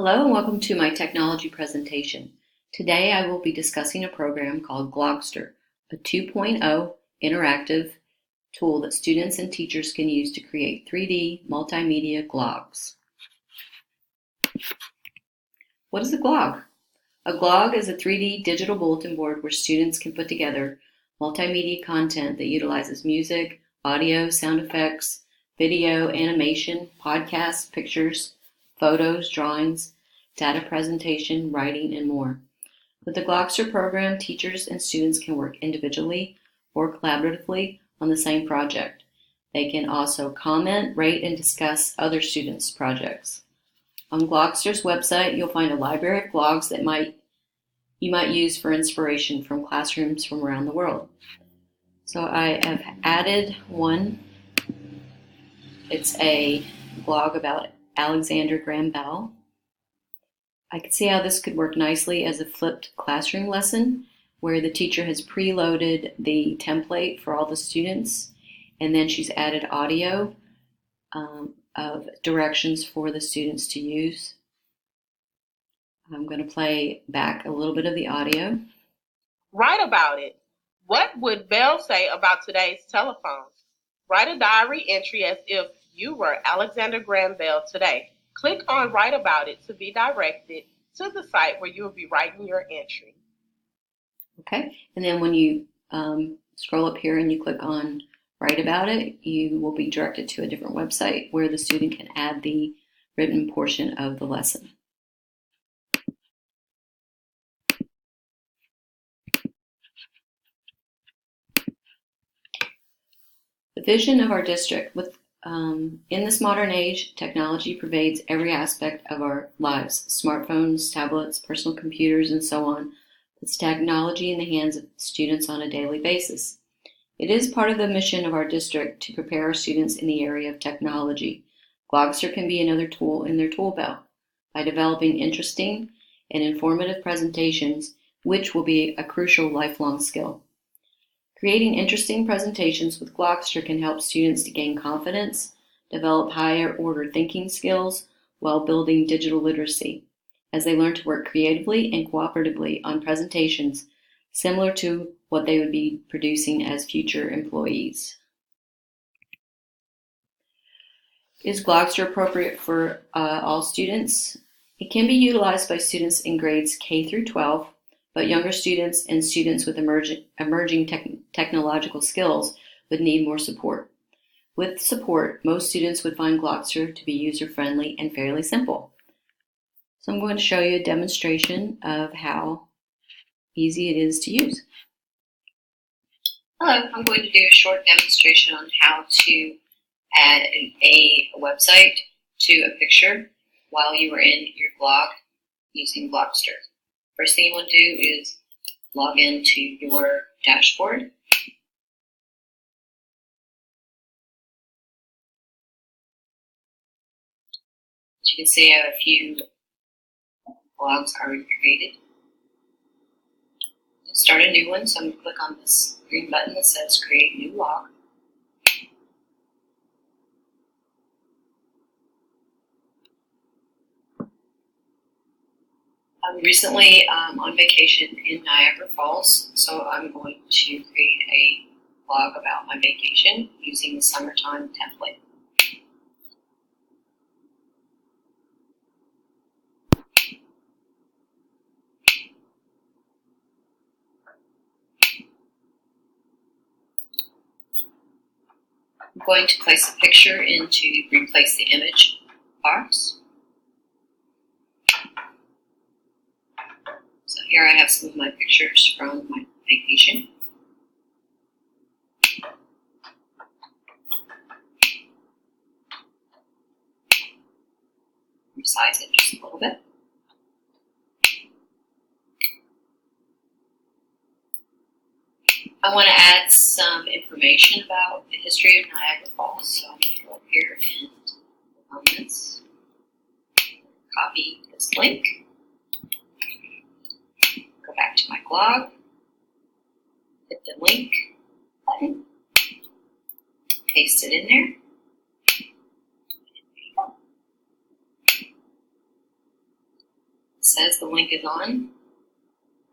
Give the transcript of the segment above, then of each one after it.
Hello and welcome to my technology presentation. Today I will be discussing a program called Glogster, a 2.0 interactive tool that students and teachers can use to create 3D multimedia glogs. What is a glog? A glog is a 3D digital bulletin board where students can put together multimedia content that utilizes music, audio, sound effects, video, animation, podcasts, pictures, photos, drawings, data presentation, writing, and more. With the Glogster program, teachers and students can work individually or collaboratively on the same project. They can also comment, rate, and discuss other students' projects. On Glogster's website, you'll find a library of blogs that you might use for inspiration from classrooms from around the world. So I have added one. It's a blog about Alexander Graham Bell. I can see how this could work nicely as a flipped classroom lesson where the teacher has preloaded the template for all the students, and then she's added audio of directions for the students to use. I'm going to play back a little bit of the audio. Write about it. What would Bell say about today's telephones? Write a diary entry as if you were Alexander Graham Bell today. Click on Write About It to be directed to the site where you will be writing your entry. Okay, and then when you scroll up here and you click on Write About It, you will be directed to a different website where the student can add the written portion of the lesson. The vision of our district. In this modern age, technology pervades every aspect of our lives. Smartphones, tablets, personal computers, and so on. It's technology in the hands of students on a daily basis. It is part of the mission of our district to prepare our students in the area of technology. Glogster can be another tool in their tool belt by developing interesting and informative presentations, which will be a crucial lifelong skill. Creating interesting presentations with Glogster can help students to gain confidence, develop higher order thinking skills while building digital literacy, as they learn to work creatively and cooperatively on presentations similar to what they would be producing as future employees. Is Glogster appropriate for all students? It can be utilized by students in grades K through 12, but younger students and students with emerging technological skills would need more support. With support, most students would find Glogster to be user-friendly and fairly simple. So I'm going to show you a demonstration of how easy it is to use. Hello, I'm going to do a short demonstration on how to add a website to a picture while you are in your blog using Glogster. First thing you want to do is log into your dashboard. As you can see, I have a few blogs already created. Start a new one, so I'm going to click on this green button that says Create New Blog. I'm recently on vacation in Niagara Falls, so I'm going to create a blog about my vacation using the summertime template. I'm going to place a picture into replace the image box. So here I have some of my pictures from my vacation. Resize it just a little bit. I want to add some information about the history of Niagara Falls, so I'm going to go up here and comments, copy this link, go back to my blog, hit the link button, paste it in there. says the link is on.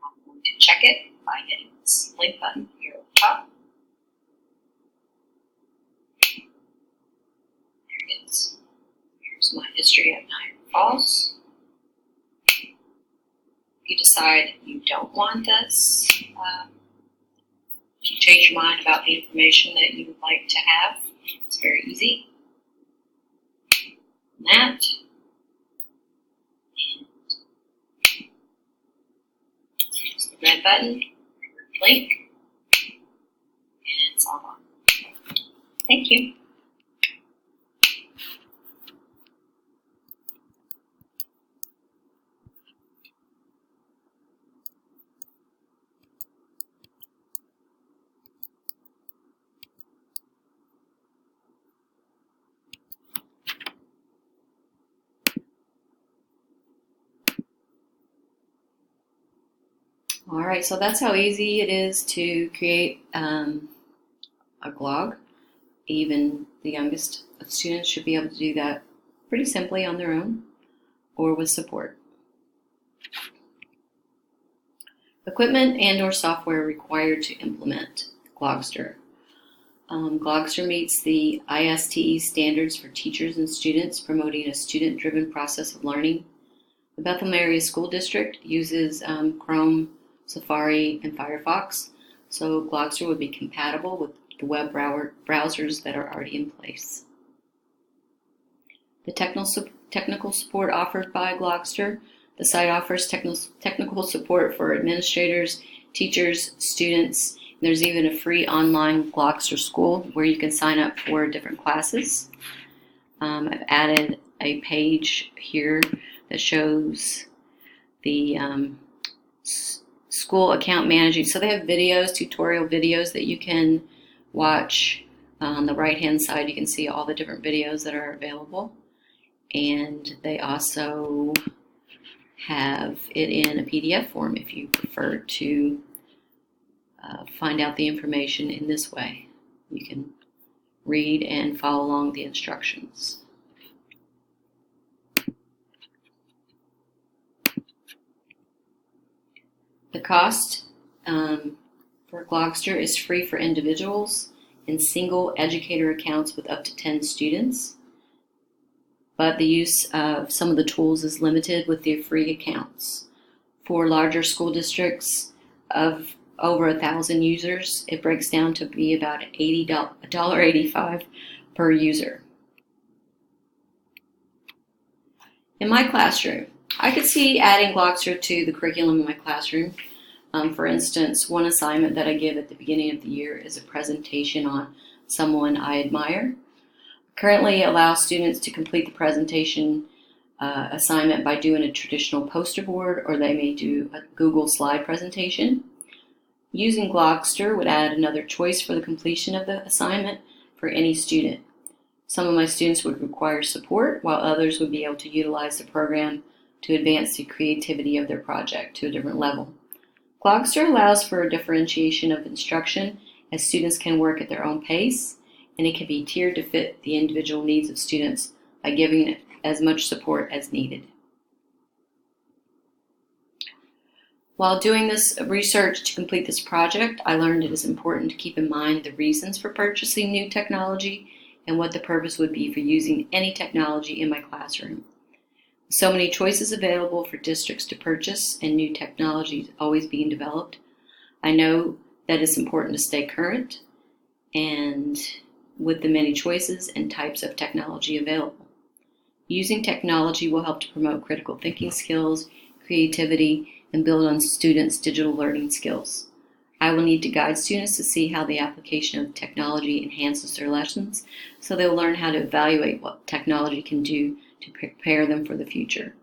I'm going to check it by hitting this link button here at the top. There it is. Here's my history at Niagara Falls. If you decide you don't want this, if you change your mind about the information that you would like to have, it's very easy. That. Just the red button, link, and it's all on. Thank you. All right, so that's how easy it is to create a glog. Even the youngest of students should be able to do that pretty simply on their own or with support. Equipment and/or software required to implement Glogster. Glogster meets the ISTE standards for teachers and students, promoting a student-driven process of learning. The Bethel Area School District uses Chrome, Safari, and Firefox, so Glogster would be compatible with the web browsers that are already in place. The technical support offered by Glogster. The site offers technical support for administrators, teachers, students. There's even a free online Glogster school where you can sign up for different classes. I've added a page here that shows the school account managing. So they have videos, tutorial videos that you can watch. On the right-hand side, you can see all the different videos that are available. And they also have it in a PDF form if you prefer to find out the information in this way. You can read and follow along the instructions. The cost for Glogster is free for individuals and single educator accounts with up to 10 students, but the use of some of the tools is limited with the free accounts. For larger school districts of over 1,000 users, it breaks down to be about $1.85 per user. In my classroom, I could see adding Glogster to the curriculum in my classroom. For instance, one assignment that I give at the beginning of the year is a presentation on someone I admire. Currently allow students to complete the presentation assignment by doing a traditional poster board, or they may do a Google slide presentation. Using Glogster would add another choice for the completion of the assignment for any student. Some of my students would require support, while others would be able to utilize the program to advance the creativity of their project to a different level. Glogster allows for a differentiation of instruction, as students can work at their own pace, and it can be tiered to fit the individual needs of students by giving it as much support as needed. While doing this research to complete this project, I learned it is important to keep in mind the reasons for purchasing new technology and what the purpose would be for using any technology in my classroom. So many choices available for districts to purchase and new technologies always being developed, I know that it's important to stay current and with the many choices and types of technology available. Using technology will help to promote critical thinking skills, creativity, and build on students' digital learning skills. I will need to guide students to see how the application of technology enhances their lessons, so they'll learn how to evaluate what technology can do to prepare them for the future.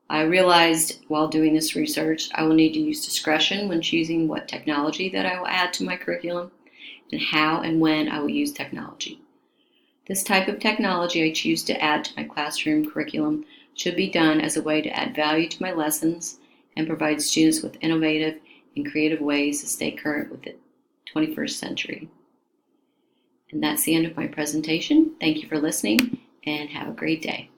I realized while doing this research, I will need to use discretion when choosing what technology that I will add to my curriculum and how and when I will use technology. This type of technology I choose to add to my classroom curriculum should be done as a way to add value to my lessons and provide students with innovative and creative ways to stay current with the 21st century. And that's the end of my presentation. Thank you for listening and have a great day.